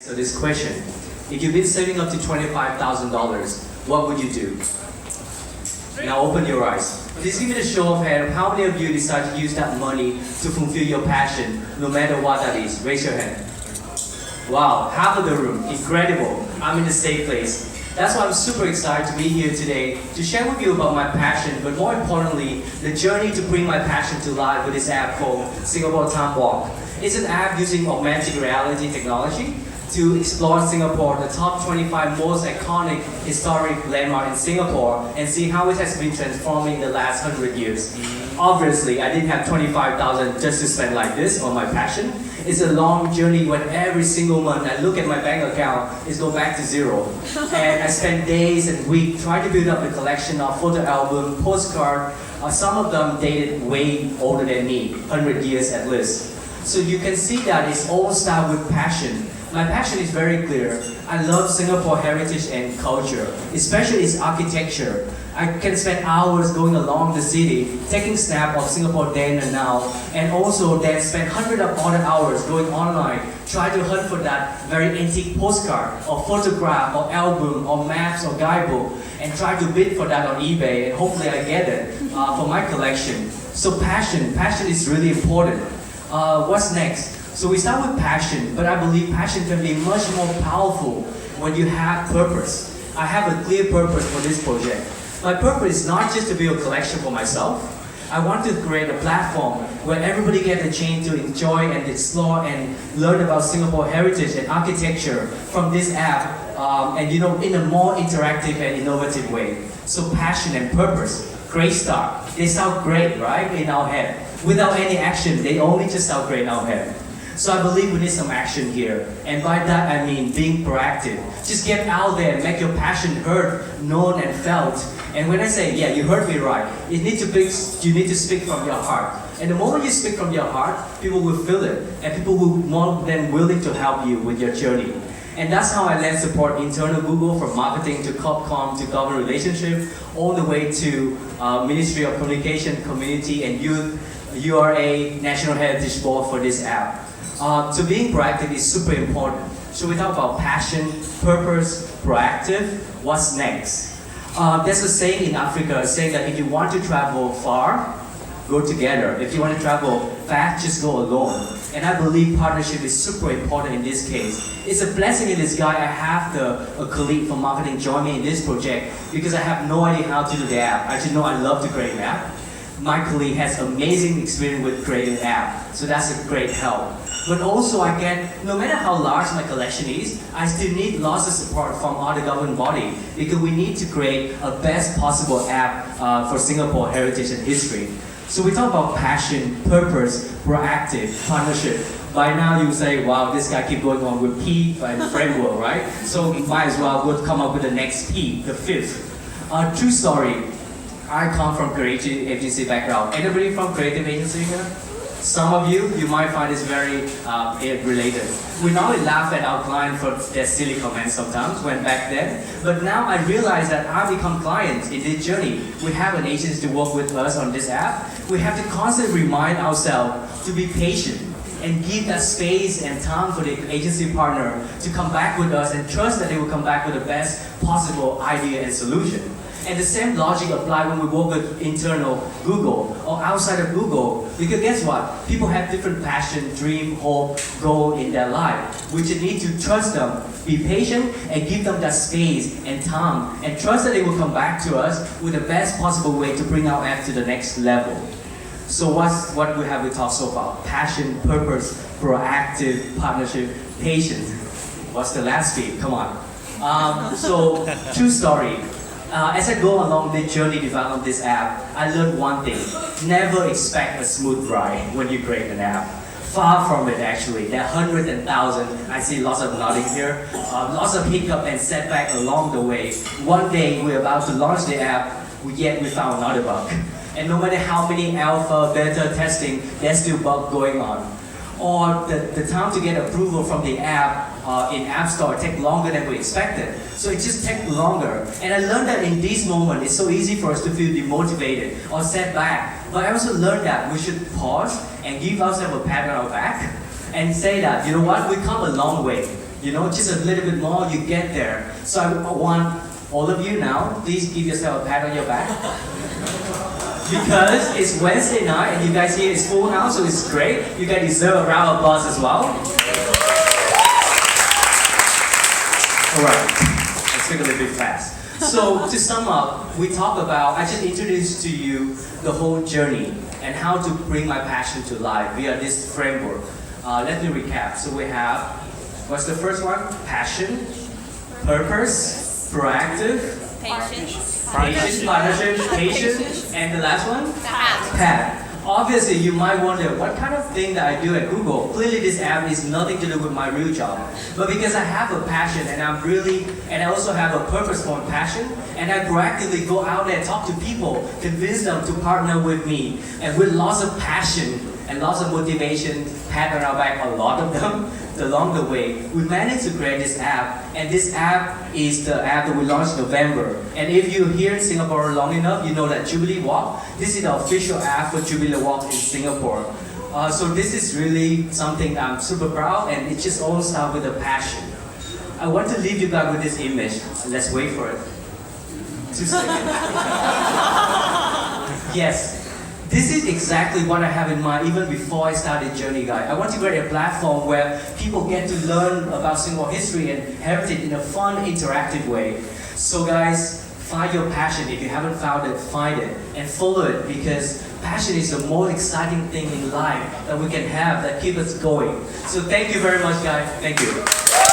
So this question, if you've been saving up to $25,000, what would you do? Now open your eyes. Please give me a show of hands. How many of you decide to use that money to fulfill your passion, no matter what that is? Raise your hand. Wow, half of the room. Incredible. I'm in the safe place. That's why I'm super excited to be here today to share with you about my passion, but more importantly, the journey to bring my passion to life with this app called Singapore Time Walk. It's an app using augmented reality technology to explore Singapore, the top 25 most iconic historic landmark in Singapore, and see how it has been transforming in the last 100 years. Obviously, I didn't have 25,000 just to spend like this on my passion. It's a long journey when every single month I look at my bank account, it's go back to zero. And I spend days and weeks trying to build up a collection of photo album, postcard. Some of them dated way older than me, 100 years at least. So you can see that it's all started with passion. My passion is very clear. I love Singapore heritage and culture, especially its architecture. I can spend hours going along the city, taking snap of Singapore then and now, and also then spend hundreds of other hours going online, trying to hunt for that very antique postcard, or photograph, or album, or maps, or guidebook, and try to bid for that on eBay, and hopefully I get it for my collection. So passion is really important. What's next? So we start with passion, but I believe passion can be much more powerful when you have purpose. I have a clear purpose for this project. My purpose is not just to build a collection for myself. I want to create a platform where everybody gets a chance to enjoy and explore and learn about Singapore heritage and architecture from this app, and in a more interactive and innovative way. So passion and purpose, great start. They sound great, right, in our head. Without any action, they only just sound great in our head. So I believe we need some action here. And by that I mean being proactive. Just get out there and make your passion heard, known and felt. And when I say, yeah, you heard me right, you need to speak from your heart. And the moment you speak from your heart, people will feel it. And people will be more than willing to help you with your journey. And that's how I lend support internal Google, from marketing to CorpCom to government relationship, all the way to Ministry of Communication, Community and Youth, URA, National Heritage Board for this app. So being proactive is super important. So we talk about passion, purpose, proactive. What's next? There's a saying in Africa saying that if you want to travel far, go together. If you want to travel fast, just go alone. And I believe partnership is super important in this case. It's a blessing in disguise. I have a colleague from marketing join me in this project because I have no idea how to do the app. I just know I love to create an app. My colleague has amazing experience with creating an app, so that's a great help. But also no matter how large my collection is, I still need lots of support from other government body because we need to create a best possible app for Singapore heritage and history. So we talk about passion, purpose, proactive, partnership. By now you say, wow, this guy keep going on with P and framework, right? So we might as well go come up with the next P, the fifth. True story. I come from creative agency background. Anybody from creative agency here? Some of you might find this very related. We normally laugh at our client for their silly comments sometimes, when back then. But now I realize that I become clients in this journey. We have an agency to work with us on this app. We have to constantly remind ourselves to be patient and give that space and time for the agency partner to come back with us and trust that they will come back with the best possible idea and solution. And the same logic applies when we work with internal Google or outside of Google. Because guess what? People have different passion, dream, hope, goal in their life. We just need to trust them, be patient, and give them that space and time, and trust that they will come back to us with the best possible way to bring our app to the next level. So what we have we talked so far? Passion, purpose, proactive, partnership, patience. What's the last bit? Come on. So true story. As I go along this journey developing this app, I learned one thing. Never expect a smooth ride when you create an app. Far from it actually. There are hundreds and thousands. I see lots of nodding here. Lots of hiccup and setback along the way. One day we're about to launch the app, yet we found another bug. And no matter how many alpha, beta testing, there's still bug going on. Or the time to get approval from the app in App Store take longer than we expected. So it just takes longer. And I learned that in this moment, it's so easy for us to feel demotivated or set back. But I also learned that we should pause and give ourselves a pat on our back and say that, you know what, we come a long way. You know, just a little bit more, you get there. So I want all of you now, please give yourself a pat on your back. Because it's Wednesday night and you guys here is full now, so it's great. You guys deserve a round of applause as well. Alright, let's make it a little bit fast. So to sum up, we talk about, I just introduced to you the whole journey and how to bring my passion to life via this framework. Let me recap. So we have, what's the first one? Passion, purpose, proactive, Patience. partnership, patience, and the last one? Path. Obviously, you might wonder, what kind of thing that I do at Google? Clearly, this app is nothing to do with my real job. But because I have a passion and I also have a purpose for my passion, and I proactively go out there, talk to people, convince them to partner with me, and with lots of passion and lots of motivation, pat on our back, a lot of them, along the way, we managed to create this app, and this app is the app that we launched in November. And if you're here in Singapore long enough, you know that Jubilee Walk, this is the official app for Jubilee Walk in Singapore. So this is really something that I'm super proud, and it just all starts with a passion. I want to leave you guys with this image. Let's wait for it. 2 seconds. Yes. This is exactly what I have in mind even before I started Journey Guide. I want to create a platform where people get to learn about Singapore history and heritage in a fun, interactive way. So guys, find your passion. If you haven't found it, find it and follow it, because passion is the most exciting thing in life that we can have that keeps us going. So thank you very much, guys. Thank you.